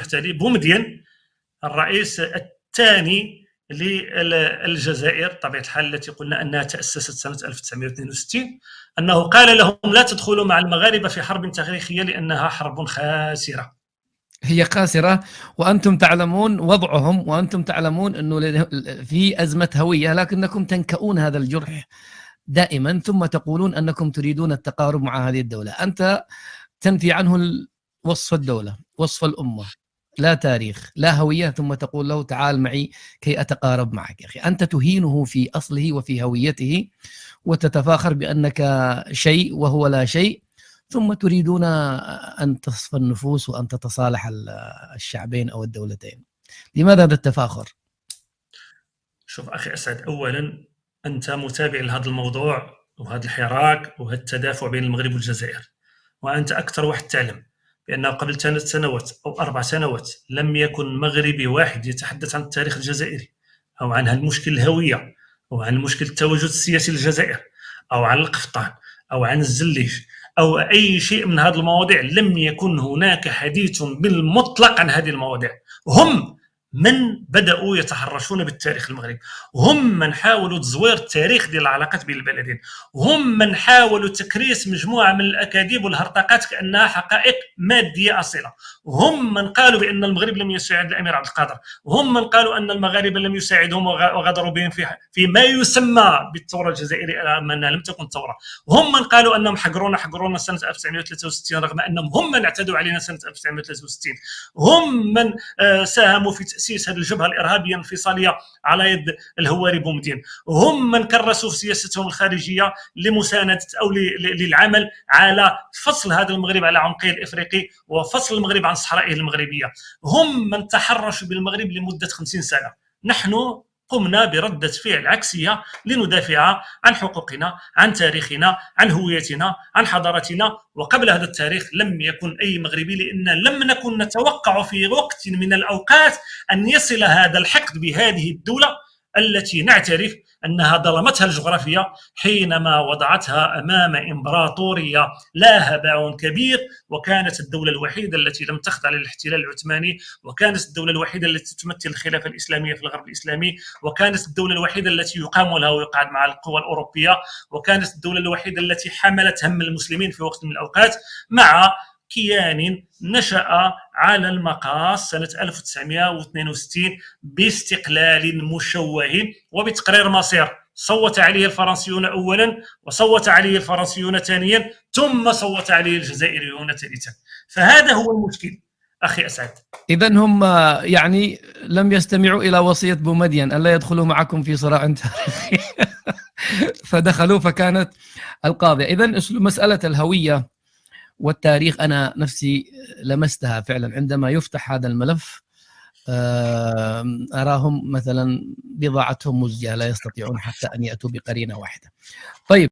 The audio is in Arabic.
سمحت لي، بومدين الرئيس الثاني للجزائر بطبيعة الحال التي قلنا أنها تأسست سنة 1962، أنه قال لهم لا تدخلوا مع المغاربة في حرب تاريخية لأنها حرب خاسرة. هي خاسرة، وأنتم تعلمون وضعهم، وأنتم تعلمون أنه في أزمة هوية، لكنكم تنكؤون هذا الجرح دائما، ثم تقولون أنكم تريدون التقارب مع هذه الدولة. أنت تنفي عنه وصف الدولة، وصف الأمة، لا تاريخ لا هوية، ثم تقول له تعال معي كي أتقارب معك. يا أخي أنت تهينه في أصله وفي هويته، وتتفاخر بأنك شيء وهو لا شيء، ثم تريدون أن تصفى النفوس وأن تتصالح الشعبين أو الدولتين. لماذا هذا التفاخر؟ شوف أخي أسعد، أولا أنت متابع لهذا الموضوع وهذا الحراك وهذا التدافع بين المغرب والجزائر، وأنت أكثر واحد تعلم بأنه قبل 3 سنوات أو 4 سنوات لم يكن مغربي واحد يتحدث عن التاريخ الجزائري أو عن المشكل الهوية أو عن المشكل التواجد السياسي للجزائر أو عن القفطان أو عن الزليج أو أي شيء من هذه المواضيع. لم يكن هناك حديث بالمطلق عن هذه المواضيع. هم من بدأوا يتحرشون بالتاريخ المغربي، هم من حاولوا تزوير التاريخ ديال العلاقات بين البلدين، هم من حاولوا تكريس مجموعة من الأكاذيب والهرطقات كأنها حقائق مادية أصيلة، هم من قالوا بأن المغرب لم يساعد الأمير عبد القادر، هم من قالوا أن المغاربة لم يساعدهم وغدروا بهم في ما يسمى بالثورة الجزائرية رغم أنها لم تكن ثورة، هم من قالوا أنهم حقرونا سنة 1963 رغم أنهم هم من اعتدوا علينا سنة 1963، هم من ساهموا في تأسيس هذه الجبهة الإرهابية الانفصالية على يد الهواري بومدين، هم من كرسوا في سياستهم الخارجية لمساندة أو للعمل على فصل هذا المغرب على عمقه الإفريقي وفصل المغرب عن صحرائه المغربية، هم من تحرشوا بالمغرب لمدة 50 سنة. نحن قمنا بردة فعل عكسية لندافع عن حقوقنا، عن تاريخنا، عن هويتنا، عن حضارتنا. وقبل هذا التاريخ لم يكن أي مغربي، لأن لم نكن نتوقع في وقت من الأوقات أن يصل هذا الحقد بهذه الدولة التي نعترف أنها ظلمتها الجغرافية حينما وضعتها أمام إمبراطورية لها باع كبير، وكانت الدولة الوحيدة التي لم تخضع للاحتلال العثماني، وكانت الدولة الوحيدة التي تمثل الخلافة الإسلامية في الغرب الإسلامي، وكانت الدولة الوحيدة التي يقام لها ويقعد مع القوى الأوروبية، وكانت الدولة الوحيدة التي حملت هم المسلمين في وقت من الأوقات، مع كيان نشأ على المقاص سنة 1962 باستقلال مشوه وبتقرير مصير صوت عليه الفرنسيون أولا، وصوت عليه الفرنسيون ثانيا، ثم صوت عليه الجزائريون ثالثا. فهذا هو المشكل أخي أسعد. إذن هم يعني لم يستمعوا إلى وصية بومدين ألا يدخلوا معكم في صراع تاريخي فدخلوا، فكانت القاضية. إذن مسألة الهوية والتاريخ أنا نفسي لمستها فعلا عندما يفتح هذا الملف. أراهم مثلا بضاعتهم مزجة، لا يستطيعون حتى أن يأتوا بقرينة واحدة. طيب.